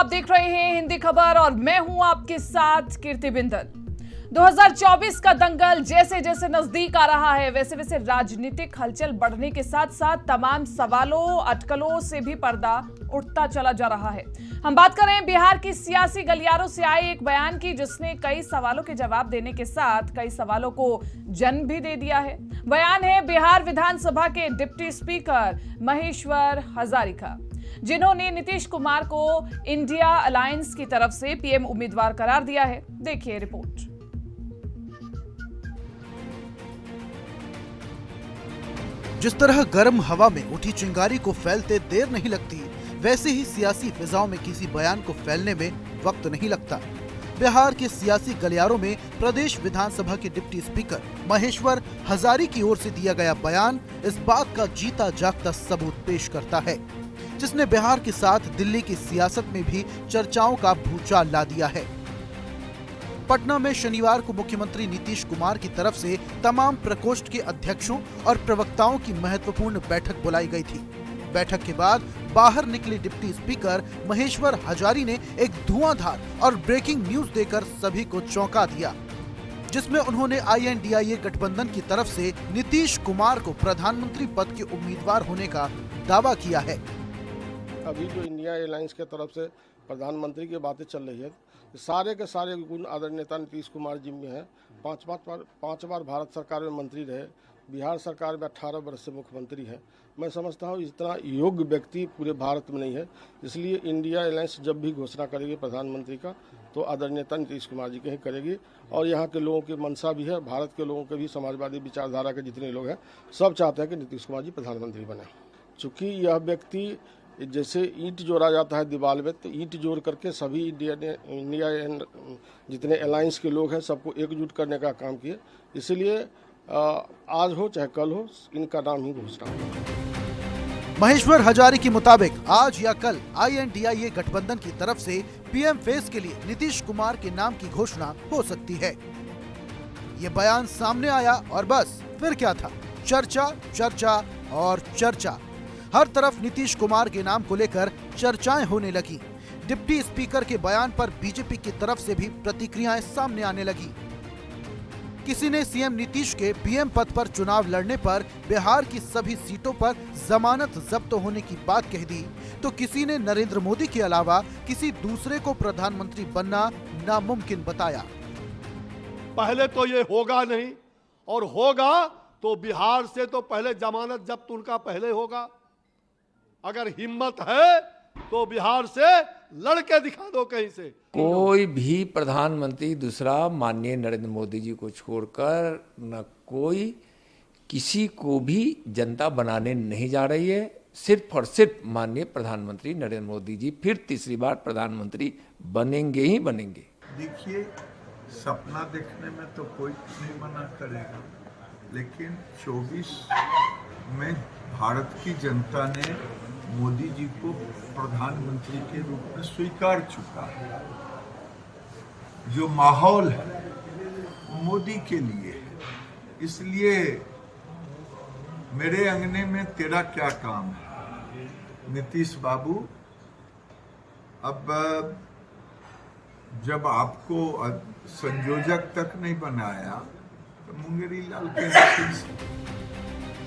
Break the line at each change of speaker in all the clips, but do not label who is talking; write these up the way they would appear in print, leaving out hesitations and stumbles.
आप देख रहे हैं हिंदी खबर और मैं हूं आपके साथ कीर्ति बिंदल। 2024 का दंगल जैसे जैसे नजदीक आ रहा है वैसे वैसे राजनीतिक हलचल बढ़ने के साथ साथ तमाम सवालों अटकलों से भी पर्दा उठता चला जा रहा है। हम बात कर रहे हैं बिहार की सियासी गलियारों से आए एक बयान की, जिसने कई सवालों के जवाब देने के साथ कई सवालों को जन्म भी दे दिया है। बयान है बिहार विधानसभा के डिप्टी स्पीकर महेश्वर हजारिका, जिन्होंने नीतीश कुमार को इंडिया अलायंस की तरफ से पीएम उम्मीदवार करार दिया है। देखिए रिपोर्ट।
जिस तरह गर्म हवा में उठी चिंगारी को फैलते देर नहीं लगती, वैसे ही सियासी फिजाओं में किसी बयान को फैलने में वक्त नहीं लगता। बिहार के सियासी गलियारों में प्रदेश विधानसभा के डिप्टी स्पीकर महेश्वर हजारी की ओर से दिया गया बयान इस बात का जीता जागता सबूत पेश करता है, जिसने बिहार के साथ दिल्ली की सियासत में भी चर्चाओं का भूचाल ला दिया है। पटना में शनिवार को मुख्यमंत्री नीतीश कुमार की तरफ से तमाम प्रकोष्ठ के अध्यक्षों और प्रवक्ताओं की महत्वपूर्ण बैठक बुलाई गई थी। बैठक के बाद बाहर निकले डिप्टी स्पीकर महेश्वर हजारी ने एक धुआंधार और ब्रेकिंग न्यूज देकर सभी को चौंका दिया, जिसमें उन्होंने INDIA गठबंधन की तरफ से नीतीश कुमार को प्रधानमंत्री पद के उम्मीदवार होने का दावा किया है।
अभी जो इंडिया अलायंस के तरफ से प्रधानमंत्री की बातें चल रही है, सारे के सारे गुण आदरणीय नेता नीतीश कुमार जी में है। पांच बार भारत सरकार में मंत्री रहे, बिहार सरकार में 18 वर्ष से मुख्यमंत्री है। मैं समझता हूँ इतना योग्य व्यक्ति पूरे भारत में नहीं है, इसलिए इंडिया अलायंस जब भी घोषणा करेगी प्रधानमंत्री का तो आदरणीय नेता नीतीश कुमार जी के ही करेगी। और यहाँ के लोगों की मंशा भी है, भारत के लोगों के भी, समाजवादी विचारधारा के जितने लोग हैं सब चाहते हैं कि नीतीश कुमार जी प्रधानमंत्री बने। चूँकि यह व्यक्ति जैसे ईंट जोड़ा जाता है दीवार में, तो ईंट जोड़ करके सभी इंडिया जितने अलायंस के लोग हैं सबको एकजुट करने का काम किए। इसलिए आज हो चाहे कल हो, इनका नाम ही घोषणा हो।
महेश्वर हजारी के मुताबिक आज या कल INDIA गठबंधन की तरफ से PM फेस के लिए नीतीश कुमार के नाम की घोषणा हो सकती है। ये बयान सामने आया और बस फिर क्या था, चर्चा चर्चा और चर्चा। हर तरफ नीतीश कुमार के नाम को लेकर चर्चाएं होने लगी। डिप्टी स्पीकर के बयान पर बीजेपी की तरफ से भी प्रतिक्रियाएं सामने आने लगी। किसी ने CM नीतीश के PM पद पर चुनाव लड़ने पर बिहार की सभी सीटों पर जमानत जब्त होने की बात कह दी, तो किसी ने नरेंद्र मोदी के अलावा किसी दूसरे को प्रधानमंत्री बनना नामुमकिन बताया।
पहले तो ये होगा नहीं, और होगा तो बिहार से तो पहले जमानत जब्त उनका पहले होगा। अगर हिम्मत है तो बिहार से लड़के दिखा दो कहीं से।
कोई भी प्रधानमंत्री दूसरा माननीय नरेंद्र मोदी जी को छोड़कर न कोई किसी को भी जनता बनाने नहीं जा रही है। सिर्फ और सिर्फ माननीय प्रधानमंत्री नरेंद्र मोदी जी फिर तीसरी बार प्रधानमंत्री बनेंगे ही बनेंगे।
देखिए, सपना देखने में तो कोई नहीं मना करेगा, लेकिन 24 में भारत की जनता ने मोदी जी को प्रधानमंत्री के रूप में स्वीकार चुका है। जो माहौल है वो मोदी के लिए है, इसलिए मेरे अंगने में तेरा क्या काम है नीतीश बाबू। अब जब आपको संयोजक तक नहीं बनाया तो मुंगेरी लाल के नसीब से।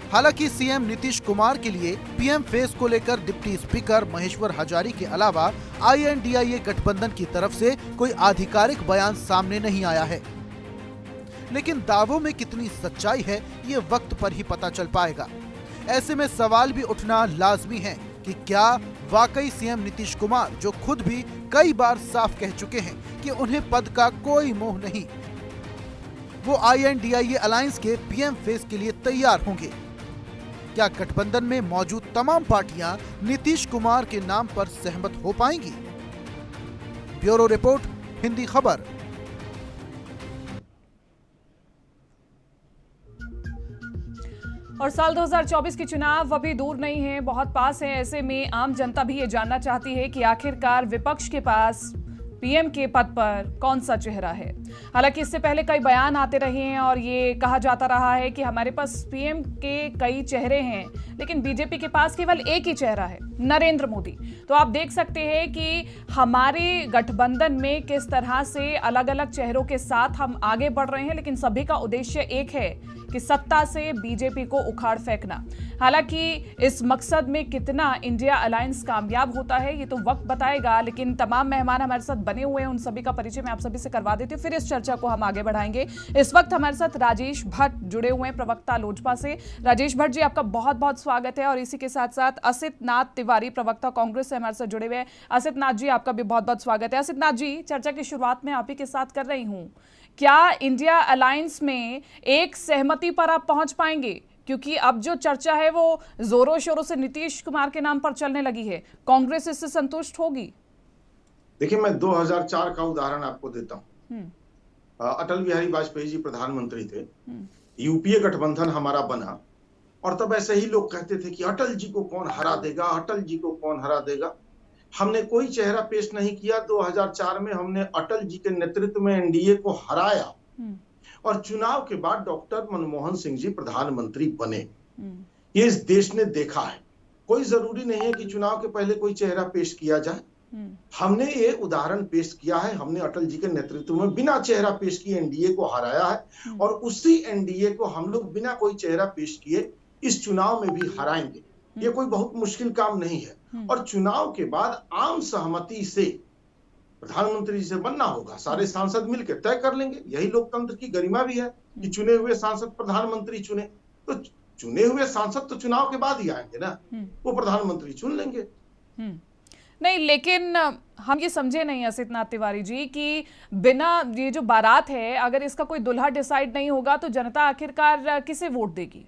हालांकि CM नीतीश कुमार के लिए PM फेस को लेकर डिप्टी स्पीकर महेश्वर हजारी के अलावा INDIA गठबंधन की तरफ से कोई आधिकारिक बयान सामने नहीं आया है, लेकिन दावों में कितनी सच्चाई है ये वक्त पर ही पता चल पाएगा। ऐसे में सवाल भी उठना लाजमी है कि क्या वाकई CM नीतीश कुमार, जो खुद भी कई बार साफ कह चुके हैं कि उन्हें पद का कोई मोह नहीं, वो INDIA अलायंस के PM फेस के लिए तैयार होंगे। क्या गठबंधन में मौजूद तमाम पार्टियां नीतीश कुमार के नाम पर सहमत हो पाएंगी? ब्यूरो रिपोर्ट, हिंदी खबर।
और साल 2024 के चुनाव अभी दूर नहीं है, बहुत पास है। ऐसे में आम जनता भी ये जानना चाहती है कि आखिरकार विपक्ष के पास पीएम के पद पर कौन सा चेहरा है। हालांकि इससे पहले कई बयान आते रहे हैं और ये कहा जाता रहा है कि हमारे पास पीएम के कई चेहरे हैं, लेकिन बीजेपी के पास केवल एक ही चेहरा है, नरेंद्र मोदी। तो आप देख सकते हैं कि हमारे गठबंधन में किस तरह से अलग अलग चेहरों के साथ हम आगे बढ़ रहे हैं, लेकिन सभी का उद्देश्य एक है कि सत्ता से बीजेपी को उखाड़ फेंकना। हालांकि इस मकसद में कितना इंडिया अलायंस कामयाब होता है ये तो वक्त बताएगा, लेकिन तमाम मेहमान हमारे साथ बने हुए हैं, उन सभी का परिचय मैं आप सभी से करवा देती हूँ, फिर इस चर्चा को हम आगे बढ़ाएंगे। इस वक्त हमारे साथ राजेश भट्ट जुड़े हुए हैं, प्रवक्ता लोजपा से। राजेश भट्ट जी, आपका बहुत बहुत स्वागत है। और इसी के साथ साथ असित नाथ तिवारी, प्रवक्ता कांग्रेस से हमारे साथ जुड़े हुए हैं। असित नाथ जी, आपका भी बहुत बहुत स्वागत है। असित नाथ जी, चर्चा की शुरुआत में आप ही के साथ कर रही हूँ, क्या इंडिया अलायंस में एक सहमति पर आप पहुंच पाएंगे? क्योंकि अब जो चर्चा है वो जोरों शोरों से नीतीश कुमार के नाम पर चलने लगी है, कांग्रेस इससे संतुष्ट होगी?
देखिए, मैं 2004 का उदाहरण आपको देता हूं। अटल बिहारी वाजपेयी जी प्रधानमंत्री थे, यूपीए गठबंधन हमारा बना, और तब ऐसे ही लोग कहते थे कि अटल जी को कौन हरा देगा, अटल जी को कौन हरा देगा। हमने कोई चेहरा पेश नहीं किया। 2004 में हमने अटल जी के नेतृत्व में एनडीए को हराया और चुनाव के बाद डॉक्टर मनमोहन सिंह जी प्रधानमंत्री बने। ये इस देश ने देखा है। कोई जरूरी नहीं है कि चुनाव के पहले कोई चेहरा पेश किया जाए। हमने ये उदाहरण पेश किया है, हमने अटल जी के नेतृत्व में बिना चेहरा पेश किए एनडीए को हराया है, और उसी एनडीए को हम लोग बिना कोई चेहरा पेश किए इस चुनाव में भी हराएंगे। ये कोई बहुत मुश्किल काम नहीं है। और चुनाव के बाद आम सहमति से प्रधानमंत्री से बनना होगा, सारे सांसद मिलकर तय कर लेंगे। यही लोकतंत्र की गरिमा भी है कि चुने हुए सांसद प्रधानमंत्री चुने। तो चुने हुए सांसद तो चुनाव के बाद ही आएंगे ना, वो प्रधानमंत्री चुन लेंगे।
नहीं, लेकिन हम ये समझे नहीं असित नाथ तिवारी जी कि बिना ये जो बारात है, अगर इसका कोई दूल्हा डिसाइड नहीं होगा तो जनता आखिरकार किसे वोट देगी?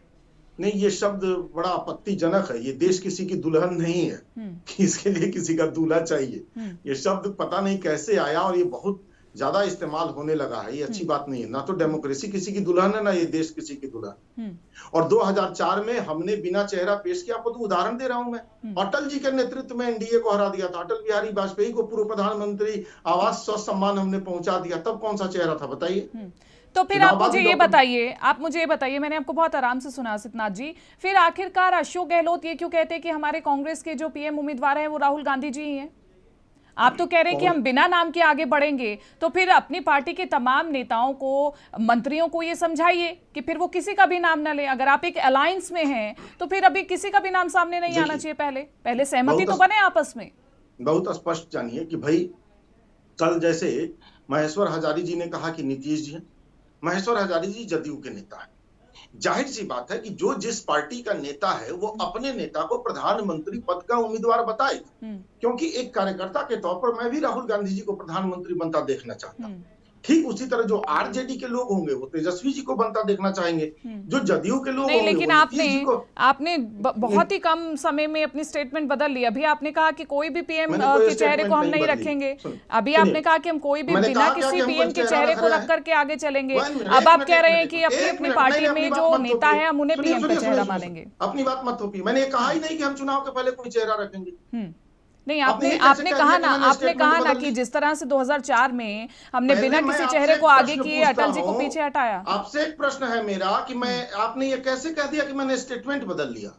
नहीं, ये शब्द बड़ा आपत्तिजनक है। ये देश किसी की दुल्हन नहीं है कि इसके लिए किसी का दूल्हा चाहिए। ये शब्द पता नहीं कैसे आया और ये बहुत ज्यादा इस्तेमाल होने लगा है। ये अच्छी बात नहीं है। ना तो डेमोक्रेसी किसी की दुल्हन है, ना ये देश किसी की दुल्हन। और 2004 में हमने बिना चेहरा पेश किया। आपको तो उदाहरण दे रहा हूं मैं, अटल जी के नेतृत्व में एनडीए को हरा दिया था। अटल बिहारी वाजपेयी को पूर्व प्रधानमंत्री आवास स्वास्थ्य सम्मान हमने पहुंचा दिया। तब कौन सा चेहरा था बताइए?
तो फिर आप मुझे ये बताइए, मैंने आपको बहुत आराम से सुना असित नाथ जी, फिर आखिरकार अशोक गहलोत ये क्यों कहते हैं कि हमारे कांग्रेस के जो पीएम उम्मीदवार हैं वो राहुल गांधी जी ही हैं? आप तो कह रहे हैं कि हम बिना नाम के आगे बढ़ेंगे, तो फिर अपनी पार्टी के तमाम नेताओं को, मंत्रियों को ये समझाइए कि फिर वो किसी का भी नाम ना ले। अगर आप एक अलायंस में हैं तो फिर अभी किसी का भी नाम सामने नहीं आना चाहिए। पहले सहमति तो बने आपस में।
बहुत स्पष्ट जानिए कि भाई, कल जैसे महेश्वर हजारी जी ने कहा कि नीतीश जी हैं। महेश्वर हजारी जी जदयू के नेता हैं। जाहिर सी बात है कि जो जिस पार्टी का नेता है वो अपने नेता को प्रधानमंत्री पद का उम्मीदवार बताएगा। क्योंकि एक कार्यकर्ता के तौर पर मैं भी राहुल गांधी जी को प्रधानमंत्री बनता देखना चाहता हूं। ठीक उसी तरह जो आरजेडी के लोग होंगे वो तेजस्वी जी को बनता देखना चाहेंगे। जो जदयू के लोग होंगे,
लेकिन आपने बहुत ही कम समय में अपनी स्टेटमेंट बदल ली। अभी आपने कहा कि कोई भी पीएम के चेहरे को हम नहीं रखेंगे। अभी आपने कहा कि हम कोई भी बिना किसी पीएम के चेहरे को रख करके आगे चलेंगे। अब आप कह रहे हैं कि अपनी अपनी पार्टी में जो नेता है हम उन्हें पीएम का चेहरा मानेंगे।
अपनी बात मत थोपिए। मैंने कहा ही नहीं कि हम चुनाव के पहले कोई चेहरा रखेंगे।
नहीं, आपने कहा ना कि जिस तरह से 2004 में हमने बिना किसी चेहरे को आगे किए अटल जी को पीछे हटाया।
आपसे एक प्रश्न है मेरा कि आपने ये कैसे कह दिया कि मैंने स्टेटमेंट बदल लिया?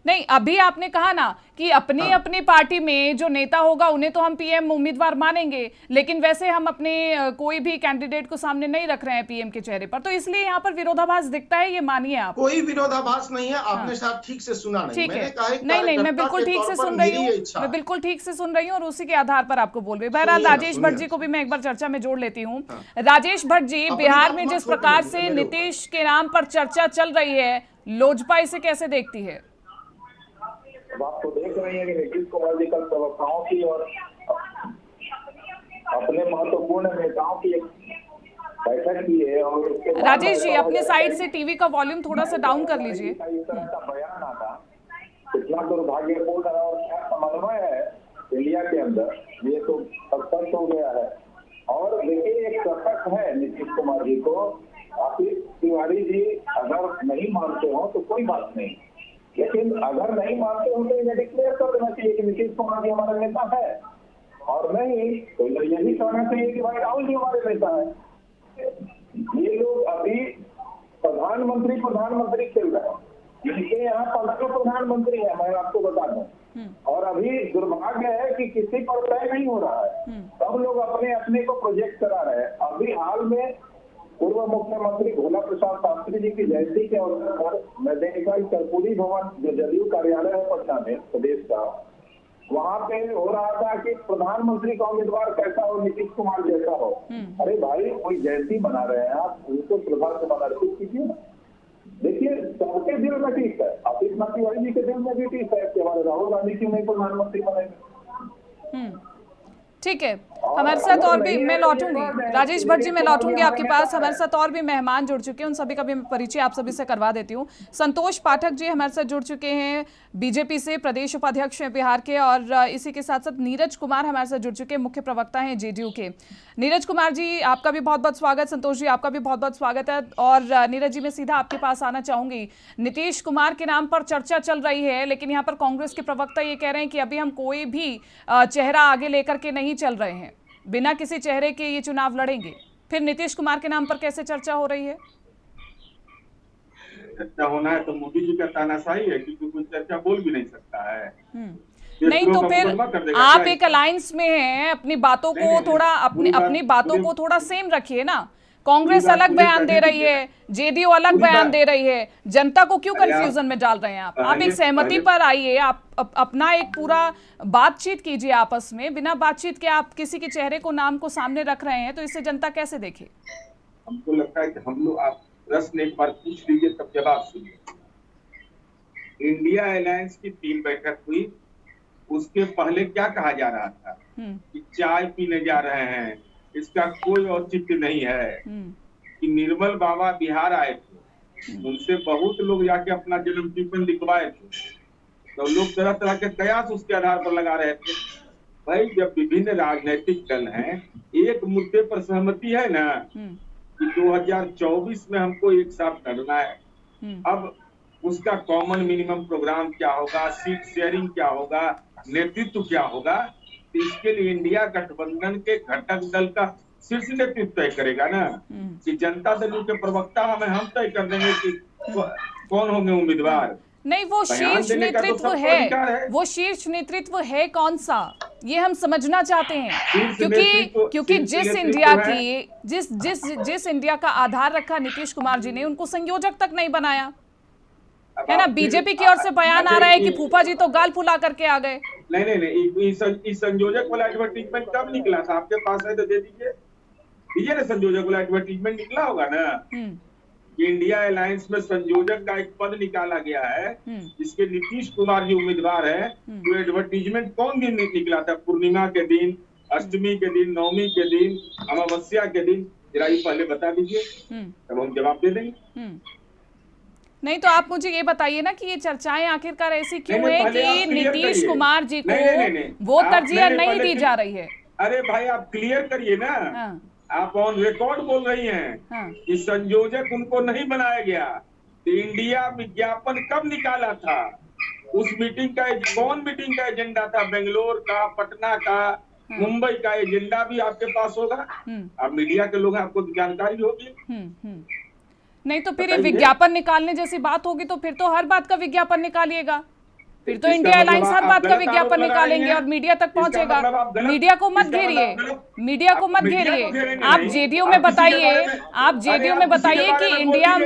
नहीं, अभी आपने कहा ना कि अपनी पार्टी में जो नेता होगा उन्हें तो हम पीएम उम्मीदवार मानेंगे, लेकिन वैसे हम अपने कोई भी कैंडिडेट को सामने नहीं रख रहे हैं पीएम के चेहरे पर। तो इसलिए यहाँ पर विरोधाभास दिखता है, ये मानिए आप।
कोई विरोधाभास नहीं है। आपने शायद ठीक से सुना नहीं।
ठीक है, नहीं, मैं बिल्कुल ठीक से सुन रही हूँ। मैं बिल्कुल ठीक से सुन रही हूँ और उसी के आधार पर आपको बोल रही हूँ। बहरहाल राजेश भट्ट जी को भी मैं एक बार चर्चा में जोड़ लेती हूँ। राजेश भट्ट जी, बिहार में जिस प्रकार से नीतीश के नाम पर चर्चा चल रही है, लोजपा इसे कैसे देखती है?
आप तो देख रही हैं कि नीतीश कुमार जी कल प्रवक्ताओं की और अपने महत्वपूर्ण नेताओं की एक बैठक की है। और
राजेश जी, अपने साइड से टीवी का वॉल्यूम थोड़ा सा डाउन कर लीजिए।
इस तरह का बयान आता इतना दुर्भाग्यपूर्ण है और क्या समन्वय है इंडिया के अंदर, ये तो स्पष्ट हो गया है। और देखिए, एक शपथ है नीतीश कुमार जी को। आशीष तिवारी जी अगर नहीं मानते हो तो कोई बात नहीं, लेकिन अगर नहीं मानते हो तो ये डिक्लेयर कर देना चाहिए कि नीतीश कुमार जी हमारा नेता है। और नहीं तो यही कहना चाहिए कि भाई राहुल जी हमारे नेता है। ये लोग अभी प्रधानमंत्री खेल रहे हैं। इनके यहाँ 15 प्रधानमंत्री है, मैं आपको बता दूं। और अभी दुर्भाग्य है कि किसी पर तय नहीं हो रहा है, सब लोग अपने अपने को प्रोजेक्ट करा रहे हैं। अभी हाल में पूर्व मुख्यमंत्री भोला प्रसाद शास्त्री जी की जयंती के अवसर पर मैं देखा कर्पूरी भवन जो जदयू कार्यालय है पटना में प्रदेश का, वहाँ पे हो रहा था कि प्रधानमंत्री का उम्मीदवार कैसा हो, नीतीश कुमार जैसा हो। अरे भाई कोई जयंती बना रहे हैं आप, उनको प्रधान से समर्पित कीजिए ना। देखिए सबके दिल में ठीक है, आशीष तिवारी जी के दिल में भी ठीक है कि हमारे राहुल गांधी क्यों नहीं प्रधानमंत्री बनेंगे।
ठीक है, हमारे साथ और भी मैं लौटूंगी, राजेश भट्ट जी मैं लौटूंगी आपके पास। हमारे साथ और भी मेहमान जुड़ चुके हैं, उन सभी का भी मैं परिचय आप सभी से करवा देती हूँ। संतोष पाठक जी हमारे साथ जुड़ चुके हैं, बीजेपी से प्रदेश उपाध्यक्ष हैं बिहार के, और इसी के साथ साथ नीरज कुमार हमारे साथ जुड़ चुके हैं, मुख्य प्रवक्ता हैं जेडीयू के। नीरज कुमार जी आपका भी बहुत बहुत स्वागत, संतोष जी आपका भी बहुत बहुत स्वागत है। और नीरज जी मैं सीधा आपके पास आना चाहूंगी। नीतीश कुमार के नाम पर चर्चा चल रही है, लेकिन यहाँ पर कांग्रेस के प्रवक्ता ये कह रहे हैं कि अभी हम कोई भी चेहरा आगे लेकर के नहीं चल रहे हैं, बिना किसी चेहरे के ये चुनाव लड़ेंगे। फिर नीतीश कुमार के नाम पर कैसे चर्चा हो रही है?
चर्चा होना है तो मोदी जी का तानाशाही है, क्योंकि कोई चर्चा बोल भी नहीं सकता है।
नहीं तो फिर आप एक अलायंस में हैं, अपनी बातों को थोड़ा अपनी बातों को थोड़ा सेम रखिए ना। कांग्रेस अलग बयान दे रही है, जेडीयू अलग बयान दे रही है, जनता को क्यों कंफ्यूजन में डाल रहे हैं आप एक सहमति पर आइए, आप अपना एक पूरा बातचीत कीजिए आपस में। बिना बातचीत के आप किसी के चेहरे को नाम को सामने रख रहे हैं, तो इससे जनता कैसे देखे?
हमको लगता है कि हम लोग, आप प्रश्न एक बार पूछ लीजिए तब जवाब सुनिए। इंडिया अलायंस की 3 बैठक हुई, उसके पहले क्या कहा जा रहा था कि चाय पीने जा रहे हैं, इसका कोई औचित्य नहीं है। कि निर्मल बाबा बिहार आए थे, उनसे बहुत लोग जाके अपना जन्म टिप्पण लिखवाए थे, तो लोग तरह तरह के कयास उसके आधार पर लगा रहे थे। भाई जब विभिन्न राजनीतिक दल हैं, एक मुद्दे पर सहमति है ना कि 2024 में हमको एक साथ लड़ना है, अब उसका कॉमन मिनिमम प्रोग्राम क्या होगा, सीट शेयरिंग क्या होगा, नेतृत्व क्या होगा, तो इसके लिए इंडिया गठबंधन के घटक दल का शीर्ष नेतृत्व तय करेगा ना। कि जनता दल के प्रवक्ता हम तय कर देंगे कि कौन होंगे उम्मीदवार।
नहीं, वो शीर्ष नेतृत्व है, वो शीर्ष नेतृत्व है कौन सा, ये हम समझना चाहते हैं। क्योंकि जिस इंडिया का आधार रखा नीतीश कुमार जी ने, उनको संयोजक तक नहीं बनाया है ना। बीजेपी की ओर से बयान आ रहा है कि फूफा जी तो गाल फुला करके आ गए।
नहीं, इस संयोजक वाला एडवर्टीजमेंट कब निकला था? आपके पास है तो दे दीजिए ना। संयोजक वाला एडवर्टीजमेंट निकला होगा ना कि इंडिया अलायंस में संयोजक का एक पद निकाला गया है, जिसके नीतीश कुमार जी उम्मीदवार है। तो एडवर्टीजमेंट कौन दिन निकला था? पूर्णिमा के दिन, अष्टमी के दिन, नवमी के दिन, अमावस्या के दिन? जरा ये पहले बता दीजिए, तब हम जवाब दे देंगे।
नहीं तो आप मुझे ये बताइए ना कि ये चर्चाएं आखिरकार ऐसी क्यों है कि नीतीश कुमार जी को वो तरजीह नहीं दी जा रही है?
अरे भाई आप क्लियर करिए ना। आप ऑन रिकॉर्ड बोल रही हैं कि संयोजक उनको नहीं बनाया गया। तो इंडिया विज्ञापन कब निकाला था? उस मीटिंग का कौन मीटिंग का एजेंडा था? बेंगलोर का, पटना का, मुंबई का एजेंडा भी आपके पास होगा। आप मीडिया के लोग हैं, आपको जानकारी होगी।
नहीं तो फिर ये विज्ञापन निकालने जैसी बात होगी तो फिर तो हर बात का विज्ञापन निकालिएगा। फिर तो इंडिया अलायंस हर बात का विज्ञापन निकालेंगे और मीडिया तक पहुंचेगा। मीडिया को मत घेरिए, मीडिया को मत घेरिए। आप जेडीयू में बताइए, आप जेडीयू में बताइए कि इंडिया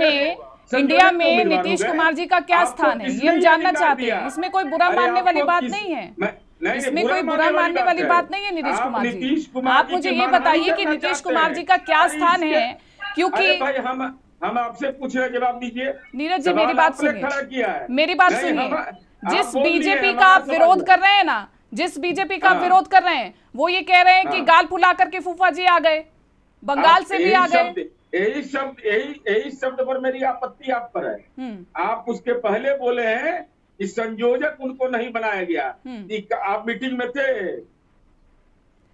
में नीतीश कुमार जी का क्या स्थान है, ये हम जानना चाहते हैं। इसमें कोई बुरा मानने वाली बात नहीं है, इसमें कोई बुरा मानने वाली बात नहीं है। नीतीश कुमार जी, आप मुझे ये बताइए कि नीतीश कुमार जी का क्या स्थान है, क्योंकि
हम आपसे पूछ रहे, जवाब दीजिए।
नीरज जी मेरी बात सुनिए, मेरी बात सुनिए। जिस बीजेपी का आप विरोध कर रहे हैं ना, जिस बीजेपी का आप विरोध कर रहे हैं, वो ये कह रहे हैं कि गाल फुला करके फूफा जी आ गए, बंगाल से भी आ गए।
यही शब्द पर मेरी आपत्ति आप पर है। आप उसके पहले बोले हैं कि संयोजक उनको नहीं बनाया गया। आप मीटिंग में थे?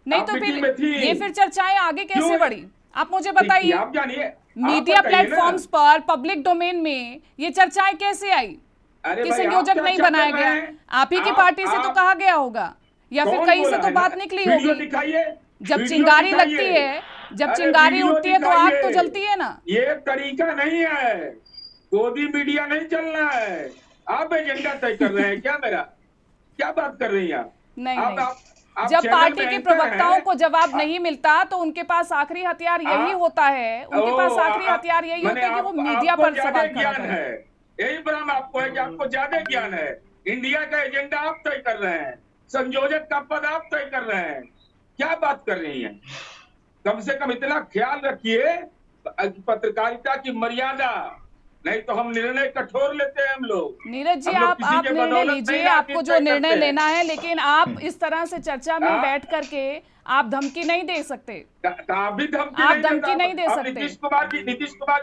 नहीं तो फिर ये फिर चर्चाएं आगे कैसे बढ़ी, आप मुझे बताइए।
आप जानिए,
मीडिया प्लेटफॉर्म्स पर, पब्लिक डोमेन में ये चर्चाएं कैसे आई कि संयोजक नहीं बनाया गया? आप ही की पार्टी से तो कहा गया होगा या फिर
कौन
कहीं से
बोला
तो
है?
बात निकली
वीडियो
होगी।
दिखाइए,
जब
वीडियो
चिंगारी
दिखाइए।
लगती है, जब
अरे
चिंगारी
वीडियो
उठती है तो आग तो
दिखाइए।
जलती है ना।
ये तरीका नहीं है, गोदी मीडिया नहीं चलना है। आप एजेंडा तय कर रहे हैं क्या मेरा? क्या बात कर रही हैं आप?
नहीं
आप-
नहीं,
आप
जब
चैनल
पार्टी
में
के
एंकर
प्रवक्ताओं
हैं।
को जवाब नहीं मिलता तो उनके पास आखिरी हथियार यही होता है, उनके पास आखिरी हथियार यही होता है कि वो मीडिया पर सवाल खड़ा
ज्ञान
करें।
है, यही भ्रम आपको है कि आपको ज्यादा ज्ञान है। इंडिया का एजेंडा आप तय कर रहे हैं, संयोजक का पद आप तय कर रहे हैं। क्या बात कर रही हैं? कम से कम इतना ख्याल रखिए पत्रकारिता की मर्यादा, नहीं तो हम निर्णय कठोर लेते हैं हम लोग।
नीरज जी,
हम लोग
आप
किसी के
निर्णय
बदौलत
लीजिए,
नहीं
आपको जो
राजनीति
निर्णय
करते हैं।
लेना है, लेकिन आप इस तरह से चर्चा में
आप-
बैठ करके आप धमकी नहीं दे सकते।
आप भी धमकी
आप
नहीं
धमकी नहीं दे
आप
सकते।
नीतीश कुमार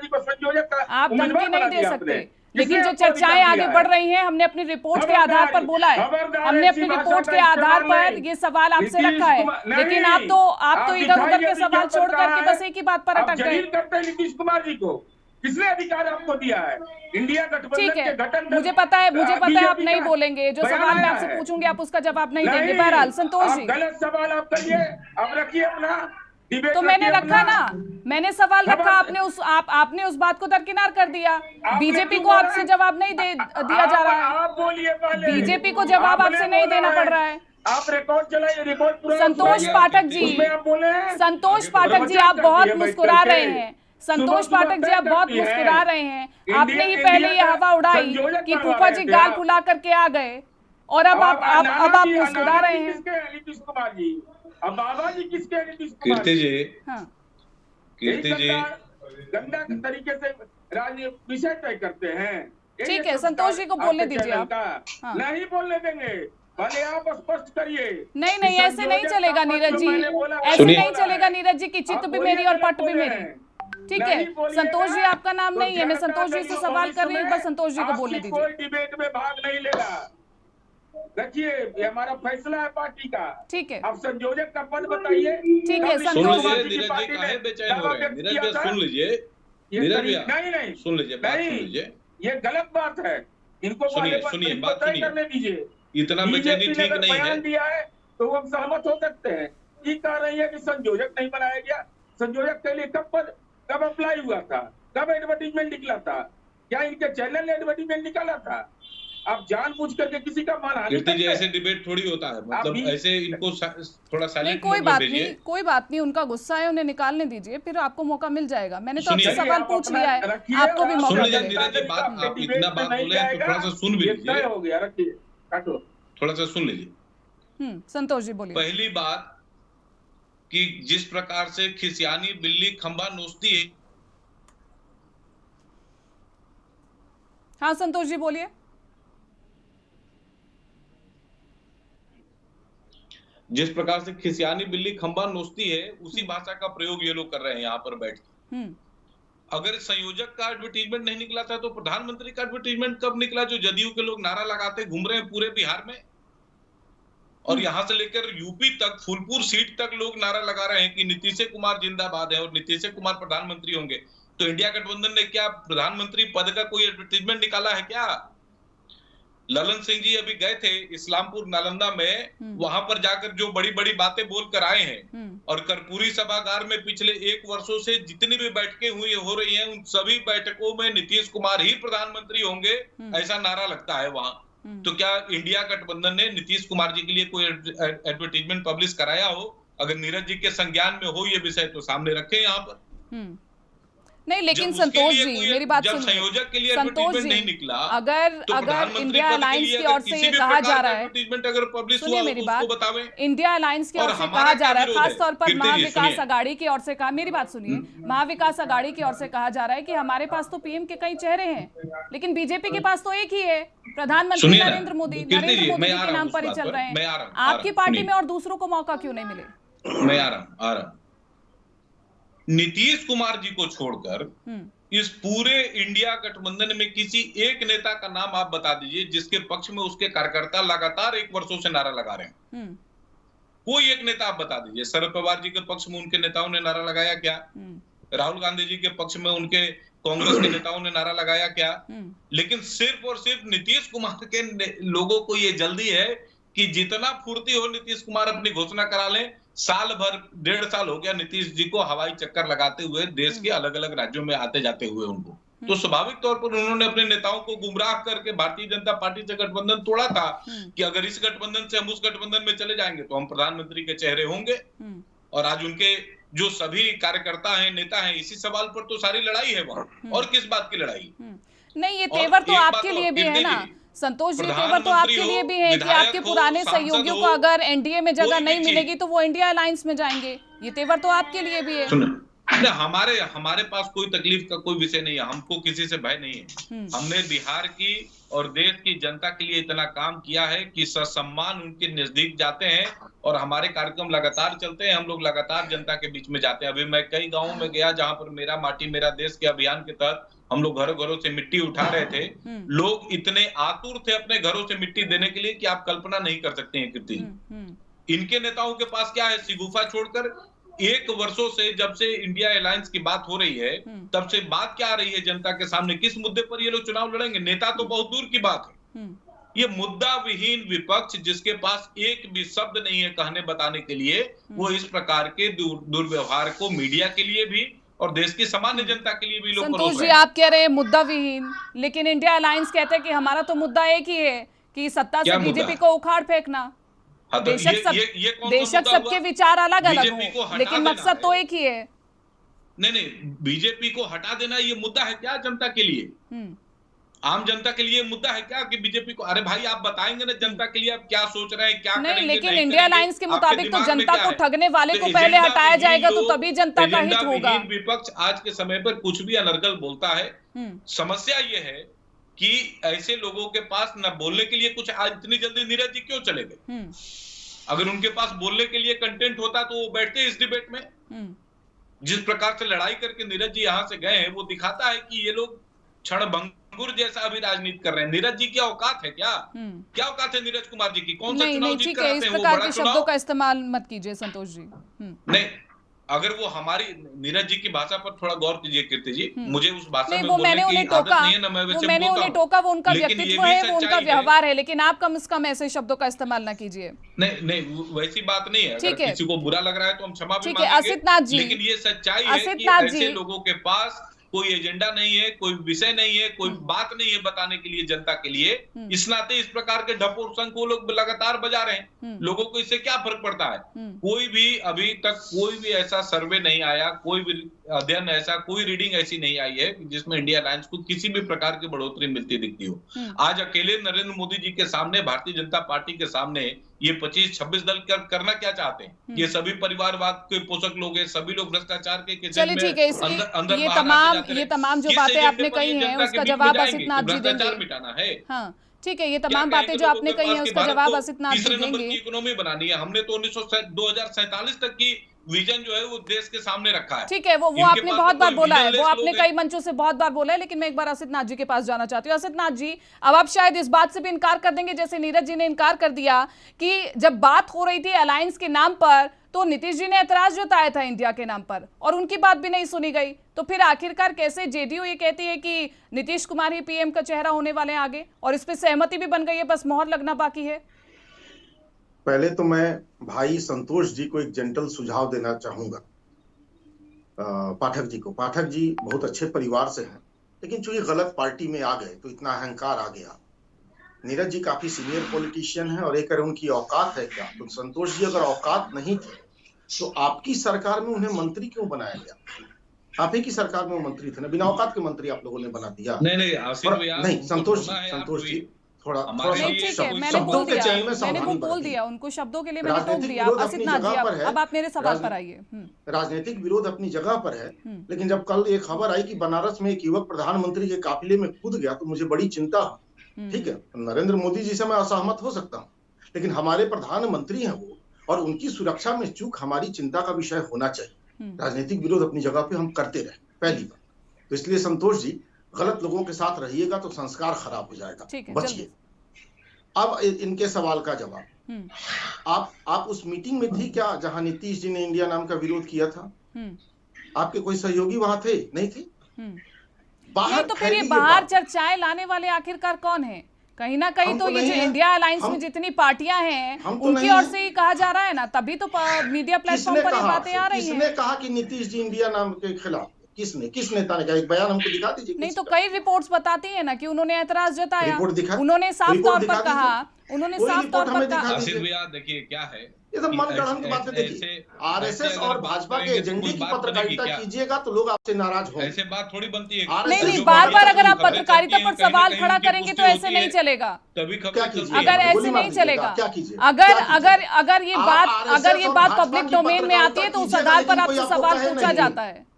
जी को संयोजक का
आप
उम्मीदवार
धमकी नहीं
बना
दे
दिया
सकते,
आपने।
लेकिन
किसने
जो
आपको
चर्चाएं
अधिकार
आगे
दिया
बढ़
है?
रही हैं, हमने अपनी रिपोर्ट के आधार पर बोला है,
खबरदार
हमने अपनी
ऐसी भाषा
रिपोर्ट
का
के आधार
इस्तेमाल
पर
नहीं।
ये सवाल आपसे
नीतीश
रखा है,
कुमार-
लेकिन
नहीं।
आप तो इधर उधर
दिखाइए
के सवाल
विज्ञापन
छोड़
कहाँ
करके
है?
बस एक ही बात पर
आप
अटक गए।
जलील करते हैं नीतीश कुमार जी को। किसने अधिकार आपको दिया है? इंडिया गठबंधन
ठीक
के
है,
गठन
मुझे पता है आप
बीजेपी
नहीं
का
बोलेंगे, जो
बयान
सवाल मैं
आया
आपसे
है।
पूछूंगी आप उसका जवाब नहीं देंगे।
नहीं,
बहरहाल संतोष
आप
जी,
गलत सवाल आप करिए, आप रखिए अपना डिबेट
तो मैंने
रखिए
रखा
अपना।
ना, मैंने सवाल
खबर-
रखा, आपने उस बात को दरकिनार कर दिया। बीजेपी
क्यों
को
बोला?
आपसे जवाब नहीं दिया जा रहा है,
आप बोलिए पहले।
बीजेपी को जवाब
आपने
आपसे नहीं
बोला
देना पड़ रहा है।
आप रिकॉर्ड चलाइए, रिकॉर्ड पूरा
संतोष
सुनाइए।
पाठक जी,
उसमें आप बोले हैं।
संतोष पाठक जी, आप बहुत मुस्कुरा रहे हैं। संतोष पाठक जी, आप बहुत मुस्कुरा रहे हैं। आपने ही पहले ये हवा उड़ाई कि फूफा जी गाल फुला करके आ गए, और अब आप मुस्कुरा रहे हैं।
नीतीश कुमार जी, अब बाबा जी किसके हैं? नीतीश कुमार
कीर्ति जी,
हाँ,
कीर्ति जी,
गंदा तरीके से राजनीति विषय तय करते हैं।
ठीक है, संतोष जी को बोलने दीजिए आप। हाँ।
नहीं बोलने देंगे, भले आप स्पष्ट करिए।
नहीं, ऐसे नहीं चलेगा नीरज जी, ऐसे
सुनिए।
नहीं चलेगा नीरज जी कि चित्त भी मेरी और पट भी मेरी। ठीक है, संतोष जी आपका नाम नहीं है, मैं संतोष जी से सवाल कर रही हूँ, एक बार संतोष जी को बोलने दीजिए।
कोई डिबेट में भाग नहीं लेगा। देखिए, ये हमारा फैसला है पार्टी का।
ठीक है,
आप संयोजक का पद बताइए।
ठीक है,
सुन
संतोष
लीजिए
जी,
नीरज जी, काहे बेचैन हो रहे हैं? नीरज भैया सुन लीजिए, नीरज भैया
नहीं
सुन लीजिए, बात सुन
नहीं,
लीजिए।
ये गलत बात है। इनको
सुनिए, बात
तय
सुनिए।
करने दीजिए।
इतना बेचैनी
बीजेपी ने
ठीक
अगर
नहीं है।
बयान दिया है तो हम सहमत हो सकते हैं। ये कह रही है कि संयोजक नहीं बनाया गया। संयोजक के लिए कब अप्लाई हुआ था? कब एडवर्टीजमेंट निकला था? क्या इनके चैनल ने एडवर्टीजमेंट निकाला था? आप जानबूझ करके किसी का मानहानि
कीर्ति जी,
करते
ऐसे
हैं।
डिबेट थोड़ी होता है, मतलब
अभी-
ऐसे इनको थोड़ा
नहीं
साइलेंट
कोई
मोड में
बात
भेजिए।
नहीं, कोई बात नहीं, उनका गुस्सा है, उन्हें निकालने दीजिए, फिर आपको मौका मिल जाएगा। मैंने तो आपसे
सुनिए।
सवाल
आप
पूछ
अपना
लिया है,
रखिए,
आपको भी
आप
मौका
सुन लीजिए
मिलेगा।
नीरज जी, बात
आपके
आप
डिबेट
इतना
में
बात
नहीं
बोले हैं तो
जाएगा।
थोड़ा सा सुन भी
ये तय
लीजिए,
हो गया, रखिए, काटो।
थोड़ा सा सुन लीजिए।
संतोष जी बोलिए।
पहली बात कि जिस प्रकार से खिसियानी बिल्ली खंबा नोचती है,
हाँ संतोष जी बोलिए।
जिस प्रकार से खिसियानी बिल्ली खंबा नोचती है, उसी भाषा का प्रयोग ये लोग कर रहे हैं यहाँ पर बैठ के। अगर संयोजक का एडवर्टीजमेंट नहीं निकला था तो प्रधानमंत्री का एडवर्टीजमेंट कब निकला, जो जदयू के लोग नारा लगाते घूम रहे हैं पूरे बिहार में, और यहां से लेकर यूपी तक, फूलपुर सीट तक लोग नारा लगा रहे हैं कि नीतीश कुमार जिंदाबाद है और नीतीश कुमार प्रधानमंत्री होंगे। तो इंडिया गठबंधन ने क्या प्रधानमंत्री पद का कोई एडवर्टीजमेंट निकाला है क्या? ललन सिंह जी अभी गए थे इस्लामपुर नालंदा में, वहां पर जाकर जो बड़ी बड़ी बातें बोल कर आए हैं, और कर्पूरी सभागार में पिछले 1 वर्षों से जितनी भी बैठकें हुई हो रही हैं, उन सभी बैठकों में नीतीश कुमार ही प्रधानमंत्री होंगे, ऐसा नारा लगता है वहां। तो क्या इंडिया गठबंधन ने नीतीश कुमार जी के लिए कोई एडवर्टीजमेंट पब्लिश कराया हो? अगर नीरज जी के संज्ञान में हो ये विषय तो सामने रखे यहाँ पर।
नहीं, लेकिन
जब
संतोष
उसके
जी
लिए कोई-
मेरी बात
जब
सुनिए।
संयोजक के लिए
संतोष
एडवर्टीजमेंट
जी,
नहीं निकला,
अगर
तो प्रधानमंत्री
इंडिया
पद के
अलायंस
लिए
की
अगर
ओर से
किसी
ये
भी
कहा
प्रकार
जा
का
रहा है,
एडवर्टीजमेंट अगर पब्लिश
सुनिए
हुआ
मेरी
तो
बात,
उसको बतावें।
इंडिया अलायंस की
और
ओर से
हमारा
कहा
क्या
जा रहा है,
विरोध है?
खास तौर पर
कीर्ति जी,
महाविकास
सुनिए।
अघाड़ी की ओर से कहा, मेरी बात सुनिए, महाविकास अघाड़ी की ओर से कहा जा रहा है कि हमारे पास तो पीएम के कई चेहरे हैं, लेकिन बीजेपी के पास तो एक ही है, प्रधानमंत्री
सुनिए ना,
नरेंद्र मोदी
कीर्ति जी,
जी
मैं आ
के
रहा
नाम
हूं
पर ही
उस
चल
बात
रहे
पर। मैं आ
हैं।
रहा हूं,
आपकी पार्टी
सुनिए।
में और दूसरों को मौका क्यों नहीं मिले?
मैं आ रहा हूं। नीतीश कुमार जी को छोड़कर इस पूरे इंडिया गठबंधन में किसी एक नेता का नाम आप बता दीजिए जिसके पक्ष में उसके कार्यकर्ता लगातार 1 वर्षों से नारा लगा रहे हैं। कोई एक नेता आप बता दीजिए। शरद पवार जी के पक्ष में उनके नेताओं ने नारा लगाया क्या? राहुल गांधी जी के पक्ष में उनके कांग्रेस के नेताओं ने नारा लगाया क्या? लेकिन सिर्फ और सिर्फ नीतीश कुमार के लोगों को ये जल्दी है कि जितना फुर्ती हो नीतीश कुमार अपनी घोषणा करा लें। साल भर 1.5 साल हो गया नीतीश जी को हवाई चक्कर लगाते हुए, देश के अलग अलग राज्यों में आते जाते हुए उनको। तो स्वाभाविक तौर पर उन्होंने अपने नेताओं को गुमराह करके भारतीय जनता पार्टी से गठबंधन तोड़ा था कि अगर इस गठबंधन से हम उस गठबंधन में चले जाएंगे तो हम प्रधानमंत्री के चेहरे होंगे। और आज उनके जो सभी कार्यकर्ता हैं, नेता हैं, इसी सवाल पर तो सारी लड़ाई है वहां। और किस बात की लड़ाई?
नहीं, ये तेवर तो आपके लिए भी है ना संतोष जी, तेवर तो आपके लिए भी है कि आपके पुराने सहयोगियों को अगर एनडीए में जगह नहीं मिलेगी तो वो इंडिया अलायंस में जाएंगे। ये तेवर तो आपके लिए भी है।
हमारे पास कोई तकलीफ का कोई विषय नहीं है, हमको किसी से भय नहीं है। हमने बिहार की और देश की जनता के लिए इतना काम किया है कि ससम्मान उनके नजदीक जाते हैं और हमारे कार्यक्रम लगातार चलते हैं। हम लोग लगातार जनता के बीच में जाते हैं। अभी मैं कई गांवों में गया जहां पर मेरा माटी मेरा देश के अभियान के तहत हम लोग घरों घरों से मिट्टी उठा रहे थे। लोग इतने आतुर थे अपने घरों से मिट्टी देने के लिए कि आप कल्पना नहीं कर सकते हैं कीर्ति। इनके नेताओं के पास क्या है? शिगुफा छोड़कर 1 वर्षों से, जब से इंडिया अलायंस की बात हो रही है, तब से बात क्या आ रही है जनता के सामने? किस मुद्दे पर ये लोग चुनाव लड़ेंगे? नेता तो बहुत दूर की बात है। ये मुद्दा विहीन विपक्ष जिसके पास एक भी शब्द नहीं है कहने बताने के लिए, वो इस प्रकार के दुर्व्यवहार को मीडिया के लिए भी और देश की सामान्य जनता के लिए भी लोग
संतोष जी, आप कह रहे हैं मुद्दा विहीन, लेकिन इंडिया अलायंस कहते हैं कि हमारा तो मुद्दा एक ही है कि सत्ता से बीजेपी को उखाड़ फेंकना। बेशक सबके विचार अलग अलग हो, लेकिन मकसद तो एक ही है।
नहीं, बीजेपी को हटा देना ये मुद्दा है क्या जनता के लिए? आम जनता के लिए मुद्दा है क्या कि बीजेपी को? अरे भाई, आप बताएंगे ना जनता के लिए आप क्या सोच रहे हैं, क्या करेंगे?
लेकिन इंडिया अलायंस के मुताबिक तो जनता को ठगने वाले को पहले हटाया जाएगा तो तभी जनता का हित होगा।
विपक्ष आज के समय पर कुछ भी अनर्गल बोलता है। समस्या ये है कि ऐसे लोगों के पास न बोलने के लिए कुछ, आज इतनी जल्दी नीरज जी क्यों चले गए? अगर उनके पास बोलने के लिए कंटेंट होता तो वो बैठते इस डिबेट में। जिस प्रकार से लड़ाई करके नीरज जी यहाँ से गए हैं, वो दिखाता है कि ये लोग क्षणभंगुर जैसा अभी राजनीति कर रहे हैं। नीरज जी की औकात है क्या? क्या औकात है नीरज कुमार जी की? कौन सा चुनाव जीत कर आते हैं? वो बड़ा
शब्दों का इस्तेमाल मत कीजिए संतोष जी।
नहीं, अगर वो हमारी नीरज जी की भाषा पर थोड़ा गौर कीजिए कीर्ति जी। मुझे उस भाषा में बोलने की आदत नहीं है ना, मैं वैसे
मैंने उन्हें टोका, वो उनका व्यक्तित्व है, वो उनका व्यवहार है, लेकिन आप कम से कम ऐसे शब्दों का इस्तेमाल ना कीजिए।
नहीं, वैसी बात नहीं है। अगर किसी को बुरा लग रहा है तो हम क्षमा भी
मांगेंगे,
लेकिन ये सच्चाई है कि ऐसे लोगों के पास कोई एजेंडा नहीं है, कोई विषय नहीं है, कोई बात नहीं है बताने के लिए जनता के लिए। इस नाते इस प्रकार के ढपोर शंख वो लोग लगातार बजा रहे हैं। लोगों को इससे क्या फर्क पड़ता है? कोई भी अभी तक कोई भी ऐसा सर्वे नहीं आया, कोई भी अध्ययन ऐसा, कोई रीडिंग ऐसी नहीं आई है जिसमें इंडिया अलायंस को किसी भी प्रकार की बढ़ोतरी मिलती दिखती हो। आज अकेले नरेंद्र मोदी जी के सामने, भारतीय जनता पार्टी के सामने ये 25-26 दल करना क्या चाहते हैं? ये सभी परिवारवाद के पोषक लोग हैं, सभी लोग भ्रष्टाचार के
चलिए ठीक है, ये तमाम जो बातें आपने कही हैं उसका जवाब असित नाथ जी देंगे।
मिटाना है।
हाँ ठीक है, ये तमाम बातें जो आपने कही हैं उसका जवाब असित नाथ जी देंगे।
इकोनॉमी बनानी है हमने तो 2047 तक की विजन जो है वो देश के सामने रखा है।
ठीक है, वो आपने बहुत बार बोला है, वो आपने कई मंचों से बहुत बार बोला है, लेकिन मैं एक बार असित नाथ जी के पास जाना चाहती हूँ। असित नाथ जी, अब आप शायद इस बात से भी इनकार कर देंगे जैसे नीरज जी ने इनकार कर दिया कि जब बात हो रही थी अलायंस के नाम पर तो नीतीश जी ने ऐतराज जताया था इंडिया के नाम पर और उनकी बात भी नहीं सुनी गई। तो फिर आखिरकार कैसे जेडीयू ये कहती है कि नीतीश कुमार ही पीएम का चेहरा होने वाले हैं आगे, और इस पर सहमति भी बन गई है, बस मोहर लगना बाकी है?
पहले तो मैं भाई संतोष जी को एक जेंटल सुझाव देना चाहूंगा, पाठक जी को। पाठक जी बहुत अच्छे परिवार से हैं, लेकिन चूंकि गलत पार्टी में आ गए तो इतना अहंकार आ गया। नीरज जी काफी सीनियर पॉलिटिशियन है और एक उनकी औकात है क्या? तो संतोष जी अगर औकात नहीं थे तो आपकी सरकार में उन्हें मंत्री क्यों बनाया गया? आप ही की सरकार में वो मंत्री थे ना, बिना औकात के मंत्री आप लोगों ने बना दिया।
नहीं,
संतोष जी थोड़ा
शब्दों के चयन में मैंने वो बोल दिया, उनको शब्दों के लिए मैंने टोक दिया। असित नाथ जी, अब आप मेरे सवाल पर आइए।
राजनीतिक विरोध अपनी जगह पर है, लेकिन जब कल एक खबर आई कि बनारस में एक युवक प्रधानमंत्री के काफिले में कूद गया तो मुझे बड़ी चिंता। ठीक है, नरेंद्र मोदी जी से मैं असहमत हो सकता हूँ, लेकिन हमारे प्रधानमंत्री हैं वो, और उनकी सुरक्षा में चूक हमारी चिंता का विषय होना चाहिए। राजनीतिक विरोध अपनी जगह पे हम करते रहे, पहली बात तो। इसलिए संतोष जी, गलत लोगों के साथ रहिएगा तो संस्कार खराब हो जाएगा, बचिए। अब इनके सवाल का जवाब, आप उस मीटिंग में थी क्या जहां नीतीश जी ने इंडिया नाम का विरोध किया था? आपके कोई सहयोगी वहां थे? नहीं थे?
बाहर तो फिर ये बाहर चर्चाएं लाने वाले आखिरकार कौन है? कहीं ना कहीं तो ये जो इंडिया अलायंस में जितनी पार्टियां हैं उनकी ओर से ही कहा जा रहा है ना, तभी तो मीडिया प्लेटफॉर्म पर ये बातें आ रही हैं।
किसने कहा कि नीतीश जी इंडिया नाम के खिलाफ? किस नेता ने कहा? एक बयान हमको दिखा दीजिए।
नहीं तो कई रिपोर्ट्स बताती है ना कि उन्होंने ऐतराज जताया, उन्होंने साफ तौर पर कहा,
आसिफ भैया देखिए क्या है,
ये तो मनगढ़ंत बातें। देखिए आरएसएस और भाजपा के एजेंडे की पत्रकारिता कीजिएगा तो लोग आपसे नाराज होंगे।
ऐसे बात थोड़ी बनती है।
नहीं, बार बार अगर आप पत्रकारिता पर सवाल खड़ा करेंगे तो ऐसे नहीं चलेगा।
तभी
अगर ऐसे नहीं चलेगा, अगर ये बात पब्लिक डोमेन में आती है तो उस आधार पर आपसे सवाल पूछा जाता है।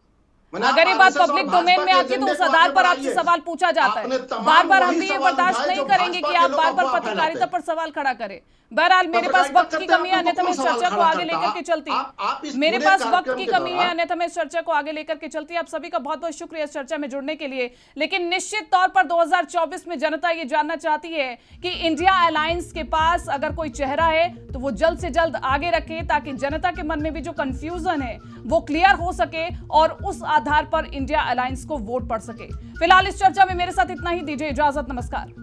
अगर ये बात पब्लिक डोमेन में आती है तो उस आधार पर आपसे सवाल पूछा जाता है। बार बार हम भी ये बर्दाश्त नहीं करेंगे कि आप बार बार पत्रकारिता पर सवाल खड़ा करें। बहरहाल मेरे पास वक्त की कमी है, अन्यथा मैं इस चर्चा को आगे लेकर के चलती। मेरे पास वक्त की कमी है, अन्यथा मैं इस चर्चा को आगे लेकर के चलती। आप सभी का बहुत बहुत शुक्रिया इस चर्चा में जुड़ने के लिए। लेकिन निश्चित तौर पर 2024 में जनता ये जानना चाहती है कि इंडिया अलायंस के पास अगर कोई चेहरा है तो वो जल्द से जल्द आगे रखे, ताकि जनता के मन में भी जो कंफ्यूजन है वो क्लियर हो सके और उस आधार पर इंडिया अलायंस को वोट पड़ सके। फिलहाल इस चर्चा में मेरे साथ इतना ही। दीजिए इजाजत, नमस्कार।